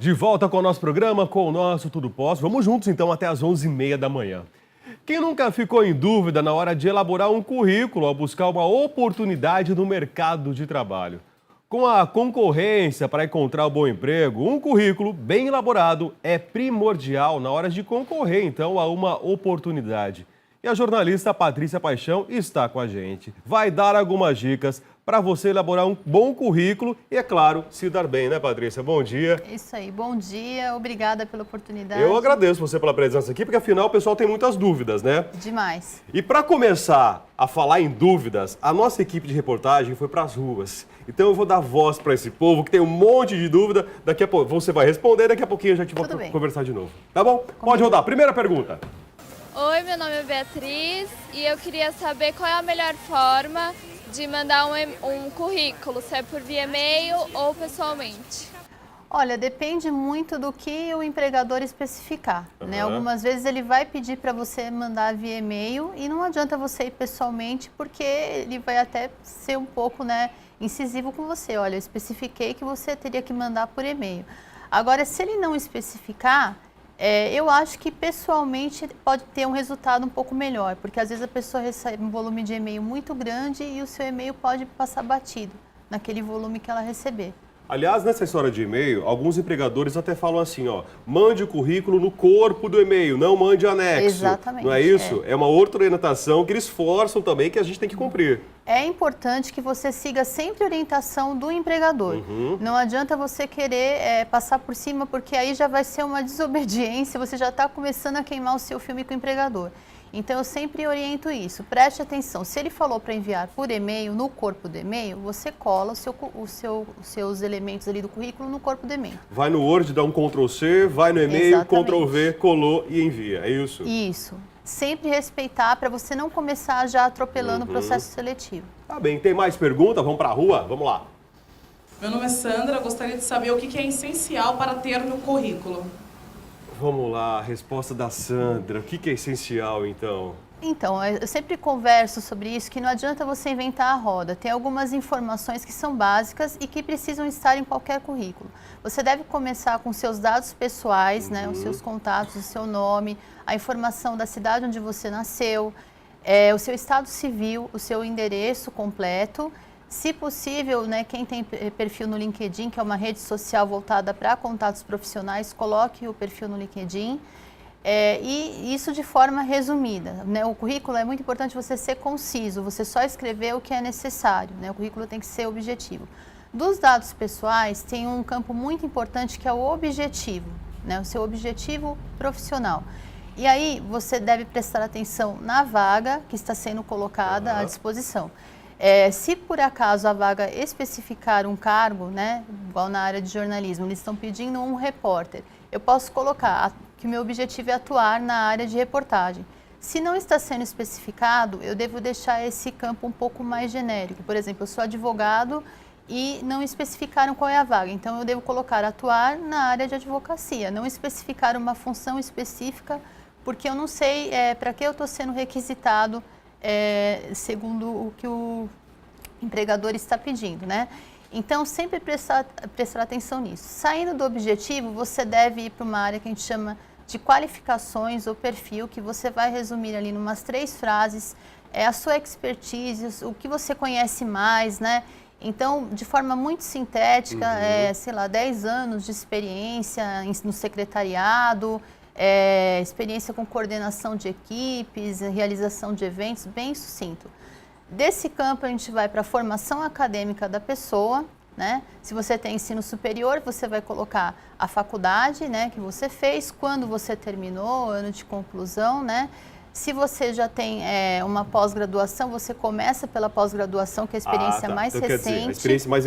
De volta com o nosso programa, com o nosso Tudo Posso. Vamos juntos então até às 11h30 da manhã. Quem nunca ficou em dúvida na hora de elaborar um currículo ao buscar uma oportunidade no mercado de trabalho? Com a concorrência para encontrar um bom emprego, um currículo bem elaborado é primordial na hora de concorrer então a uma oportunidade. E a jornalista Patrícia Paixão está com a gente. Vai dar algumas dicas para você elaborar um bom currículo e, é claro, se dar bem, né, Patrícia? Bom dia. Isso aí, bom dia, obrigada pela oportunidade. Eu agradeço você pela presença aqui, porque afinal o pessoal tem muitas dúvidas, né? Demais. E para começar a falar em dúvidas, a nossa equipe de reportagem foi para as ruas. Então eu vou dar voz para esse povo que tem um monte de dúvida. Daqui a pouco você vai responder, daqui a pouquinho a gente vai conversar de novo. Tá bom? Pode rodar. Primeira pergunta. Oi, meu nome é Beatriz e eu queria saber qual é a melhor forma de mandar um currículo, se é por via e-mail ou pessoalmente. Olha, depende muito do que o empregador especificar, né? Algumas vezes ele vai pedir para você mandar via e-mail e não adianta você ir pessoalmente porque ele vai até ser um pouco, né, incisivo com você. Olha, eu especifiquei que você teria que mandar por e-mail. Agora, se ele não especificar, eu acho que pessoalmente pode ter um resultado um pouco melhor, porque às vezes a pessoa recebe um volume de e-mail muito grande e o seu e-mail pode passar batido naquele volume que ela receber. Aliás, nessa história de e-mail, alguns empregadores até falam assim, ó, mande o currículo no corpo do e-mail, não mande anexo. Exatamente. Não é isso? É uma outra orientação que eles forçam também que a gente tem que cumprir. É importante que você siga sempre a orientação do empregador. Não adianta você querer passar por cima, porque aí já vai ser uma desobediência, você já está começando a queimar o seu filme com o empregador. Então, eu sempre oriento isso. Preste atenção. Se ele falou para enviar por e-mail, no corpo do e-mail, você cola os seus elementos ali do currículo no corpo do e-mail. Vai no Word, dá um Ctrl+C, vai no e-mail, Ctrl+V, colou e envia. É isso? Isso. Sempre respeitar para você não começar já atropelando o processo seletivo. Tá bem. Tem mais pergunta? Vamos para a rua? Vamos lá. Meu nome é Sandra. Gostaria de saber o que é essencial para ter no currículo. Vamos lá, a resposta da Sandra. O que é essencial, então? Então, eu sempre converso sobre isso, que não adianta você inventar a roda. Tem algumas informações que são básicas e que precisam estar em qualquer currículo. Você deve começar com seus dados pessoais, né, os seus contatos, o seu nome, a informação da cidade onde você nasceu, o seu estado civil, o seu endereço completo. Se possível, né, quem tem perfil no LinkedIn, que é uma rede social voltada para contatos profissionais, coloque o perfil no LinkedIn. E isso de forma resumida, né? O currículo é muito importante você ser conciso, você só escrever o que é necessário, né? O currículo tem que ser objetivo. Dos dados pessoais, tem um campo muito importante que é o objetivo, né? O seu objetivo profissional. E aí você deve prestar atenção na vaga que está sendo colocada à disposição. Se por acaso a vaga especificar um cargo, né, igual na área de jornalismo, eles estão pedindo um repórter, eu posso colocar que o meu objetivo é atuar na área de reportagem. Se não está sendo especificado, eu devo deixar esse campo um pouco mais genérico. Por exemplo, eu sou advogado e não especificaram qual é a vaga, então eu devo colocar atuar na área de advocacia, não especificar uma função específica, porque eu não sei para que eu estou sendo requisitado segundo o que o empregador está pedindo, né? Então, sempre prestar atenção nisso. Saindo do objetivo, você deve ir para uma área que a gente chama de qualificações ou perfil, que você vai resumir ali em umas 3 frases, a sua expertise, o que você conhece mais, né? Então, de forma muito sintética, sei lá, 10 anos de experiência no secretariado, experiência com coordenação de equipes, realização de eventos, bem sucinto. Desse campo a gente vai para a formação acadêmica da pessoa, né? Se você tem ensino superior, você vai colocar a faculdade, né, que você fez, quando você terminou, ano de conclusão, né? Se você já tem uma pós-graduação, você começa pela pós-graduação, que é a experiência mais então, recente. Quer dizer, a experiência mais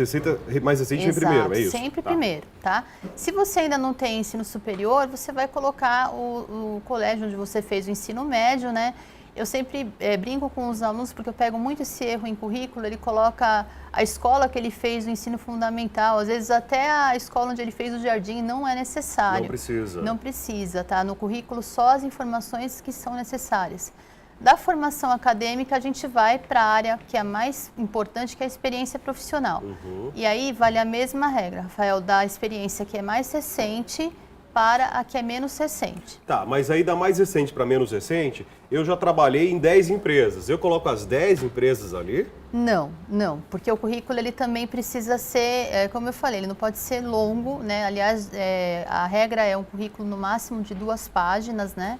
recente vem primeiro, é isso? Sempre primeiro, tá? Se você ainda não tem ensino superior, você vai colocar o colégio onde você fez o ensino médio, né? Eu sempre brinco com os alunos, porque eu pego muito esse erro em currículo, ele coloca a escola que ele fez o ensino fundamental, às vezes até a escola onde ele fez o jardim não é necessário. Não precisa. Não precisa, tá? No currículo só as informações que são necessárias. Da formação acadêmica, a gente vai para a área que é a mais importante, que é a experiência profissional. E aí vale a mesma regra, Rafael, da experiência que é mais recente para a que é menos recente. Tá, mas aí da mais recente para menos recente, eu já trabalhei em 10 empresas. Eu coloco as 10 empresas ali? Não, porque o currículo ele também precisa ser, como eu falei, ele não pode ser longo, né? Aliás, a regra é um currículo no máximo de 2 páginas, né?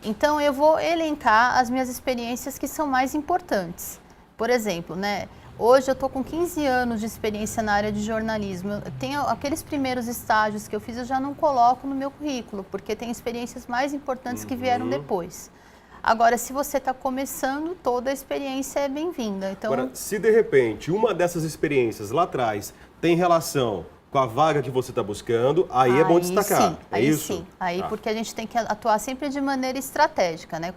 Então eu vou elencar as minhas experiências que são mais importantes. Por exemplo, né? Hoje eu estou com 15 anos de experiência na área de jornalismo. Eu tenho aqueles primeiros estágios que eu fiz, eu já não coloco no meu currículo, porque tem experiências mais importantes que vieram depois. Agora, se você está começando, toda a experiência é bem-vinda. Então, agora, se de repente uma dessas experiências lá atrás tem relação com a vaga que você está buscando, aí é bom destacar. Sim, é aí isso? Sim, aí porque a gente tem que atuar sempre de maneira estratégica, né?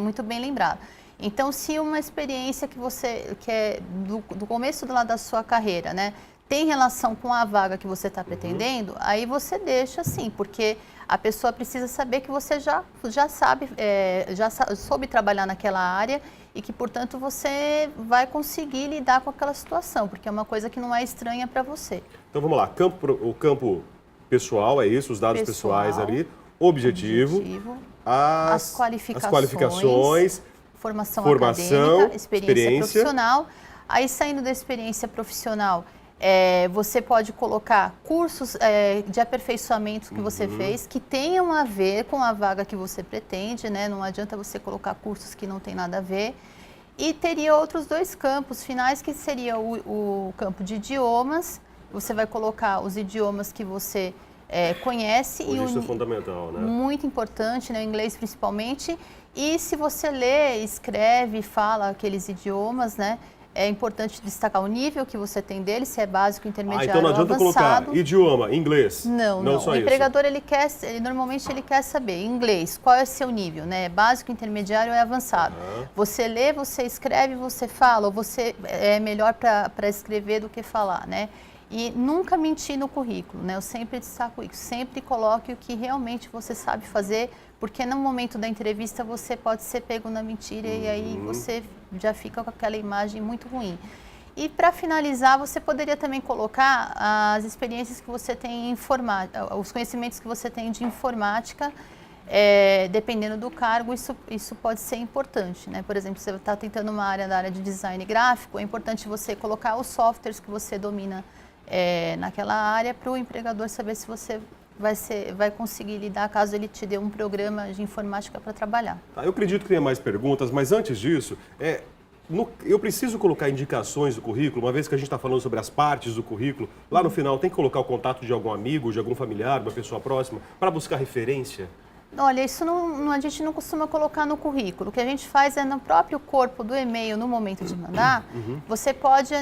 Muito bem lembrado. Então, se uma experiência que é do começo do lado da sua carreira, né, tem relação com a vaga que você está pretendendo, aí você deixa assim, porque a pessoa precisa saber que você já sabe, soube trabalhar naquela área e que, portanto, você vai conseguir lidar com aquela situação, porque é uma coisa que não é estranha para você. Então, vamos lá. O campo pessoal, é isso, os dados pessoais ali. Objetivo. As qualificações. Formação acadêmica, experiência profissional. Aí, saindo da experiência profissional, você pode colocar cursos de aperfeiçoamento que você fez, que tenham a ver com a vaga que você pretende, né? Não adianta você colocar cursos que não tem nada a ver. E teria outros 2 campos finais, que seria o campo de idiomas. Você vai colocar os idiomas que você conhece. Isso é fundamental, né? Muito importante, né? O inglês principalmente. E se você lê, escreve, fala aqueles idiomas, né? É importante destacar o nível que você tem dele, se é básico, intermediário então não adianta ou avançado. colocar idioma, inglês. Não. Só o empregador, normalmente ele quer saber inglês, qual é o seu nível, né? Básico, intermediário ou avançado. Você lê, você escreve, você fala, ou você é melhor para escrever do que falar, né? E nunca mentir no currículo, né? Eu sempre destaco isso, sempre coloque o que realmente você sabe fazer, porque no momento da entrevista você pode ser pego na mentira e aí você já fica com aquela imagem muito ruim. E para finalizar, você poderia também colocar as experiências que você tem em informática, os conhecimentos que você tem de informática, dependendo do cargo, isso pode ser importante, né? Por exemplo, se você está tentando uma área da área de design gráfico, é importante você colocar os softwares que você domina naquela área para o empregador saber se você vai conseguir lidar caso ele te dê um programa de informática para trabalhar. Eu acredito que tenha mais perguntas, mas antes disso, eu preciso colocar indicações do currículo, uma vez que a gente está falando sobre as partes do currículo, lá no final tem que colocar o contato de algum amigo, de algum familiar, uma pessoa próxima, para buscar referência? Olha, isso a gente não costuma colocar no currículo. O que a gente faz é no próprio corpo do e-mail, no momento de mandar, você pode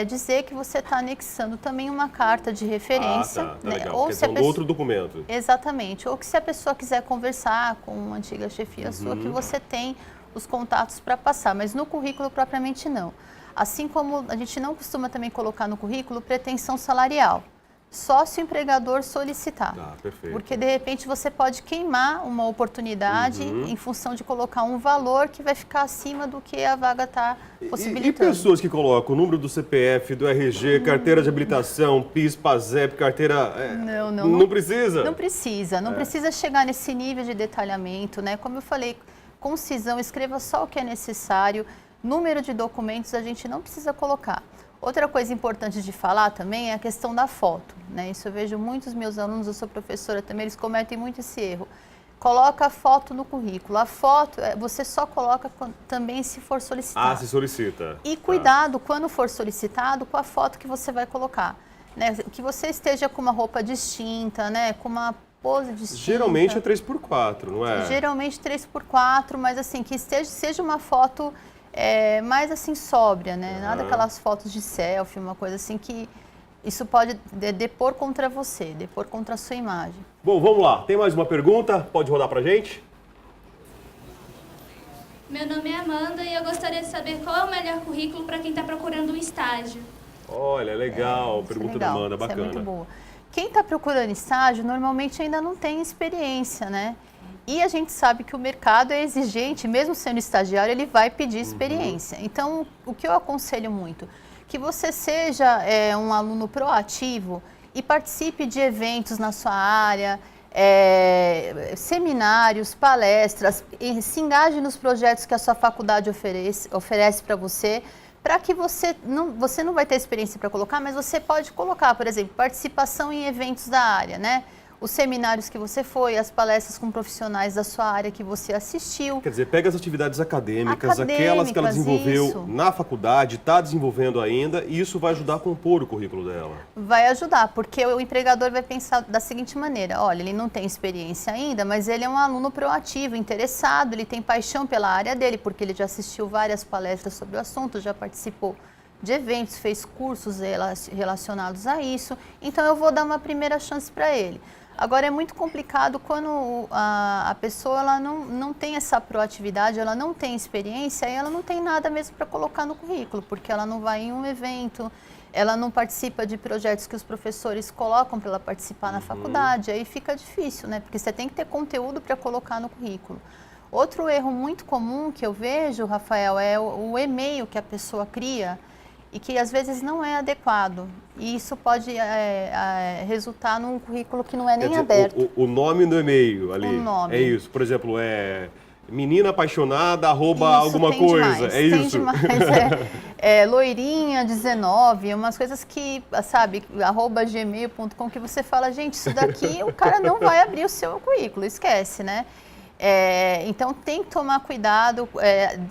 dizer que você está anexando também uma carta de referência. Tá né? legal, Ou se outro documento. Exatamente. Ou que se a pessoa quiser conversar com uma antiga chefia sua, que você tem os contatos para passar, mas no currículo propriamente não. Assim como a gente não costuma também colocar no currículo pretensão salarial. Só se o empregador solicitar. Tá, perfeito. Porque, de repente, você pode queimar uma oportunidade em função de colocar um valor que vai ficar acima do que a vaga está possibilitando. E pessoas que colocam o número do CPF, do RG, carteira de habilitação, PIS, PASEP, carteira... Não precisa? Não precisa. Não precisa chegar nesse nível de detalhamento, né? Como eu falei, concisão, escreva só o que é necessário. Número de documentos a gente não precisa colocar. Outra coisa importante de falar também é a questão da foto, né? Isso eu vejo muitos meus alunos, eu sou professora também, eles cometem muito esse erro. Coloca a foto no currículo. A foto, você só coloca também se for solicitado. Se solicita. E cuidado, quando for solicitado, com a foto que você vai colocar. Né? Que você esteja com uma roupa distinta, né? Com uma pose distinta. Geralmente é 3x4, não é? Geralmente 3x4, mas assim, que seja uma foto... mais assim sóbria, né? Nada aquelas fotos de selfie, uma coisa assim que isso pode depor contra você, depor contra a sua imagem. Bom, vamos lá. Tem mais uma pergunta? Pode rodar pra gente? Meu nome é Amanda e eu gostaria de saber qual é o melhor currículo para quem está procurando um estágio. Olha, legal. Pergunta da Amanda, bacana. Isso é muito boa. Quem está procurando estágio normalmente ainda não tem experiência, né? E a gente sabe que o mercado é exigente, mesmo sendo estagiário, ele vai pedir experiência. Então, o que eu aconselho muito? Que você seja um aluno proativo e participe de eventos na sua área, seminários, palestras, e se engaje nos projetos que a sua faculdade oferece para você, para que você não vai ter experiência para colocar, mas você pode colocar, por exemplo, participação em eventos da área, né? Os seminários que você foi, as palestras com profissionais da sua área que você assistiu. Quer dizer, pega as atividades acadêmicas, aquelas que ela desenvolveu isso. na faculdade, está desenvolvendo ainda, e isso vai ajudar a compor o currículo dela. Vai ajudar, porque o empregador vai pensar da seguinte maneira: olha, ele não tem experiência ainda, mas ele é um aluno proativo, interessado, ele tem paixão pela área dele, porque ele já assistiu várias palestras sobre o assunto, já participou de eventos, fez cursos relacionados a isso, então eu vou dar uma primeira chance para ele. Agora, é muito complicado quando a pessoa ela não tem essa proatividade, ela não tem experiência e ela não tem nada mesmo para colocar no currículo, porque ela não vai em um evento, ela não participa de projetos que os professores colocam para ela participar na faculdade, aí fica difícil, né? Porque você tem que ter conteúdo para colocar no currículo. Outro erro muito comum que eu vejo, Rafael, é o e-mail que a pessoa cria e que às vezes não é adequado. E isso pode resultar num currículo que não é nem aberto. O nome no e-mail ali. O nome. É isso. Por exemplo, menina apaixonada, @ Isso, alguma tem coisa. Demais, é tem isso. Demais, loirinha 19, umas coisas que, sabe, @gmail.com, que você fala, gente, isso daqui o cara não vai abrir o seu currículo, esquece, né? Então tem que tomar cuidado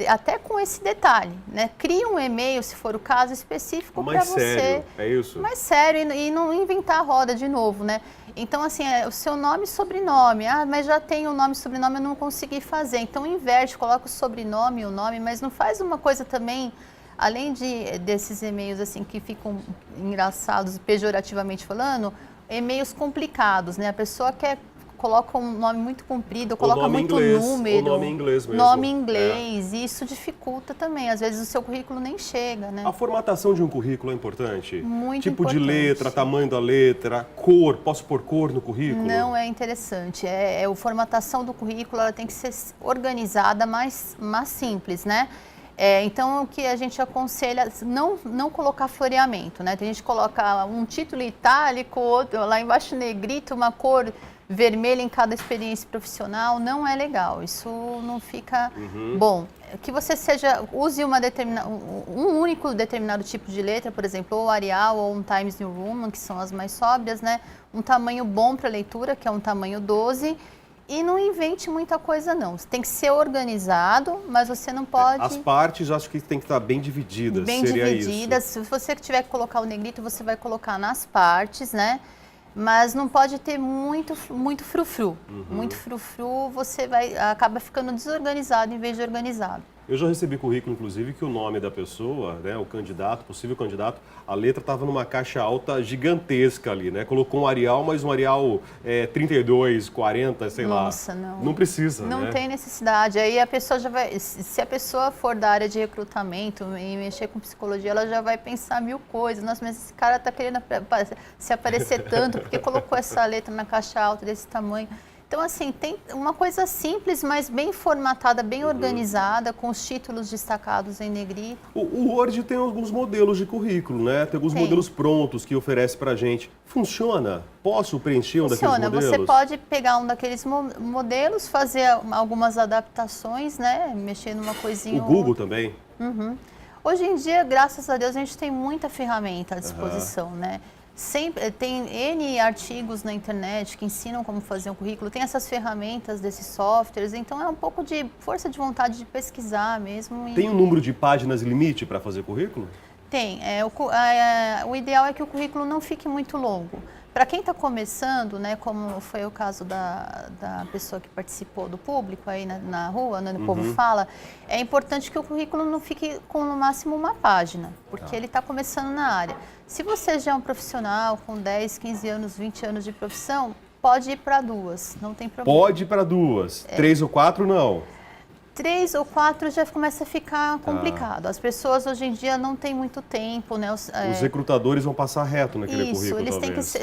até com esse detalhe, né? Cria um e-mail, se for o caso, específico para você. Mais sério, é isso? Mais sério e não inventar a roda de novo, né? Então, assim, o seu nome e sobrenome. Ah, mas já tem o nome e sobrenome, eu não consegui fazer. Então, inverte, coloca o sobrenome e o nome, mas não faz uma coisa também, além desses e-mails, assim, que ficam engraçados, pejorativamente falando, e-mails complicados, né? A pessoa coloca um nome muito comprido, coloca muito número. O nome em inglês mesmo. Nome em inglês, e isso dificulta também. Às vezes o seu currículo nem chega, né? A formatação de um currículo é importante? Muito tipo importante. de letra, tamanho da letra, cor, posso pôr cor no currículo? Não é interessante. A formatação do currículo ela tem que ser organizada, mais simples, né? Então, o que a gente aconselha, não colocar floreamento, né? Tem gente que coloca um título itálico, outro lá embaixo negrito, uma cor vermelha em cada experiência profissional, não é legal, isso não fica bom. Que você use um único determinado tipo de letra, por exemplo, ou Arial ou um Times New Roman, que são as mais sóbrias, né? Um tamanho bom para leitura, que é um tamanho 12, e não invente muita coisa não. Você tem que ser organizado, mas você não pode... As partes, acho que tem que estar bem divididas, Bem seria divididas. isso. Se você tiver que colocar o negrito, você vai colocar nas partes, né? Mas não pode ter muito frufru. Muito frufru, você acaba ficando desorganizado em vez de organizado. Eu já recebi currículo, inclusive, que o nome da pessoa, né, o candidato, possível candidato, a letra estava numa caixa alta gigantesca ali, né? Colocou um Arial, mas um Arial 32, 40, sei lá. Nossa, não. Não precisa, Não né? tem necessidade. Aí a pessoa já vai... Se a pessoa for da área de recrutamento e mexer com psicologia, ela já vai pensar mil coisas. Nossa, mas esse cara está querendo se aparecer tanto, porque colocou essa letra na caixa alta desse tamanho. Então, assim, tem uma coisa simples, mas bem formatada, bem organizada, com os títulos destacados em negrito. O Word tem alguns modelos de currículo, né? Tem alguns modelos prontos que oferece pra gente. Funciona? Posso preencher um daqueles modelos? Você pode pegar um daqueles modelos, fazer algumas adaptações, né? Mexer numa coisinha. O Google também? Hoje em dia, graças a Deus, a gente tem muita ferramenta à disposição, né? Sempre, tem N artigos na internet que ensinam como fazer um currículo, tem essas ferramentas desses softwares, então é um pouco de força de vontade de pesquisar mesmo. Tem um número de páginas limite para fazer currículo? Tem. O ideal é que o currículo não fique muito longo. Para quem está começando, né, como foi o caso da pessoa que participou do público aí na rua, né, no Povo Fala, é importante que o currículo não fique com no máximo uma página, porque ele está começando na área. Se você já é um profissional com 10, 15 anos, 20 anos de profissão, pode ir para 2, não tem problema. Pode ir para 2, 3 ou 4 não. 3 ou 4 já começa a ficar complicado. As pessoas hoje em dia não têm muito tempo, né? Os recrutadores vão passar reto naquele currículo, Eles têm talvez. que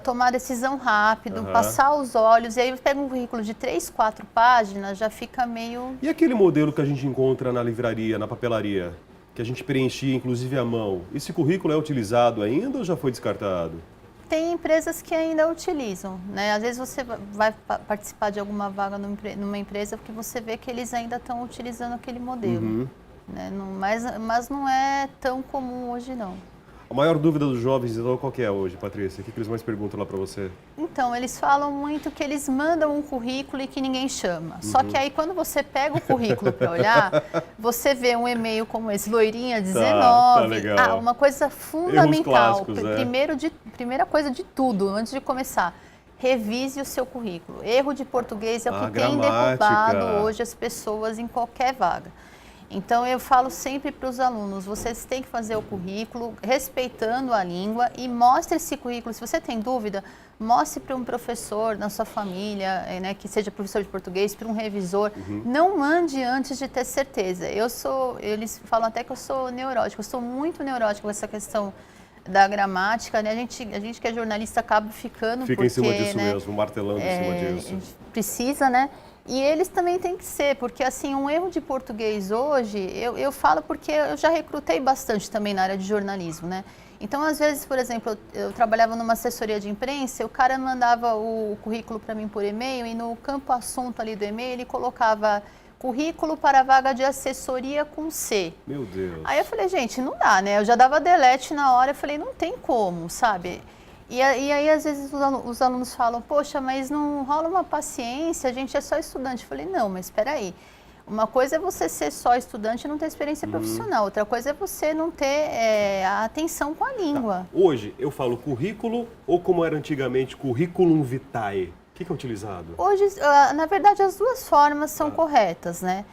tomar decisão rápido, passar os olhos, e aí pega um currículo de 3, 4 páginas, já fica meio... E aquele modelo que a gente encontra na livraria, na papelaria, que a gente preenchia inclusive à mão, esse currículo é utilizado ainda ou já foi descartado? Tem empresas que ainda utilizam, né? Às vezes você vai participar de alguma vaga numa empresa porque você vê que eles ainda estão utilizando aquele modelo, né? Mas não é tão comum hoje, não. A maior dúvida dos jovens, então, qual que é hoje, Patrícia? O que eles mais perguntam lá para você? Então, eles falam muito que eles mandam um currículo e que ninguém chama. Só que aí, quando você pega o currículo para olhar, você vê um e-mail como esse, loirinha 19. Tá legal. Uma coisa fundamental. Erros clássicos, Primeira coisa de tudo, antes de começar, revise o seu currículo. Erro de português é o que tem derrubado hoje as pessoas em qualquer vaga. Então, eu falo sempre para os alunos, vocês têm que fazer o currículo respeitando a língua e mostre esse currículo. Se você tem dúvida, mostre para um professor na sua família, né, que seja professor de português, para um revisor. Não mande antes de ter certeza. Eles falam até que eu sou neurótica, eu sou muito neurótica com essa questão da gramática, né? A gente que é jornalista acaba ficando Fica porque, em cima disso né, mesmo, martelando em cima disso. A gente precisa, né? E eles também têm que ser, porque assim, um erro de português hoje, eu falo porque eu já recrutei bastante também na área de jornalismo, né? Então, às vezes, por exemplo, eu trabalhava numa assessoria de imprensa, o cara mandava o currículo para mim por e-mail e no campo assunto ali do e-mail ele colocava currículo para a vaga de assessoria com C. Meu Deus. Aí eu falei, gente, não dá, né? Eu já dava delete na hora, eu falei, não tem como, sabe? E aí, às vezes, os alunos falam, poxa, mas não rola uma paciência, a gente é só estudante. Eu falei, não, mas espera aí. Uma coisa é você ser só estudante e não ter experiência profissional. Outra coisa é você não ter a atenção com a língua. Hoje, eu falo currículo ou, como era antigamente, curriculum vitae? O que é utilizado? Hoje, na verdade, as duas formas são corretas, né?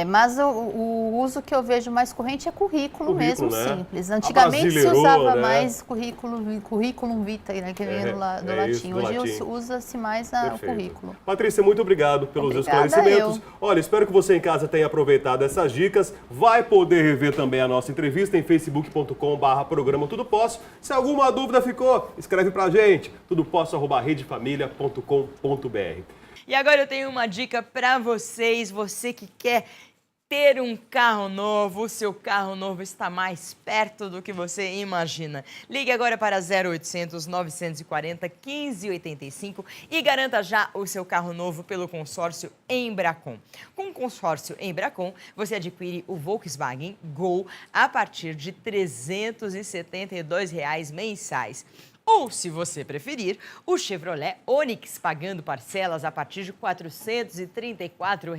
Mas o uso que eu vejo mais corrente é currículo mesmo, né? simples. Antigamente se Abrasileirou, usava né? mais currículum vitae, né, que vem do latim. Hoje usa-se mais o currículo. Patrícia, muito obrigado pelos Obrigada, esclarecimentos. eu. Olha, espero que você em casa tenha aproveitado essas dicas. Vai poder rever também a nossa entrevista em facebook.com/programa Tudo Posso. Se alguma dúvida ficou, escreve pra gente, tudoposso@redefamilia.com.br. E agora eu tenho uma dica para vocês, você que quer ter um carro novo, o seu carro novo está mais perto do que você imagina. Ligue agora para 0800 940 1585 e garanta já o seu carro novo pelo consórcio Embracon. Com o consórcio Embracon, você adquire o Volkswagen Gol a partir de R$ 372 mensais. Ou, se você preferir, o Chevrolet Onix pagando parcelas a partir de R$ 434.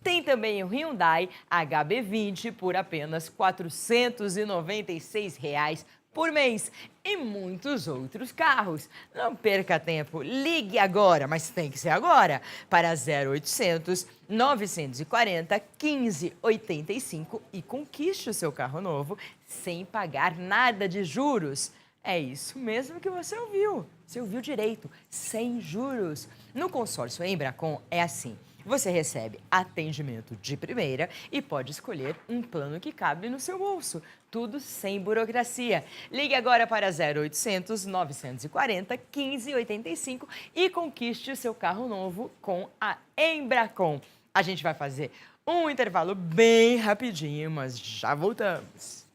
Tem também o Hyundai HB20 por apenas R$ 496 por mês e muitos outros carros. Não perca tempo, ligue agora, mas tem que ser agora, para 0800 940 1585 e conquiste o seu carro novo sem pagar nada de juros. É isso mesmo que você ouviu. Você ouviu direito, sem juros. No consórcio Embracon é assim. Você recebe atendimento de primeira e pode escolher um plano que cabe no seu bolso. Tudo sem burocracia. Ligue agora para 0800 940 1585 e conquiste o seu carro novo com a Embracon. A gente vai fazer um intervalo bem rapidinho, mas já voltamos.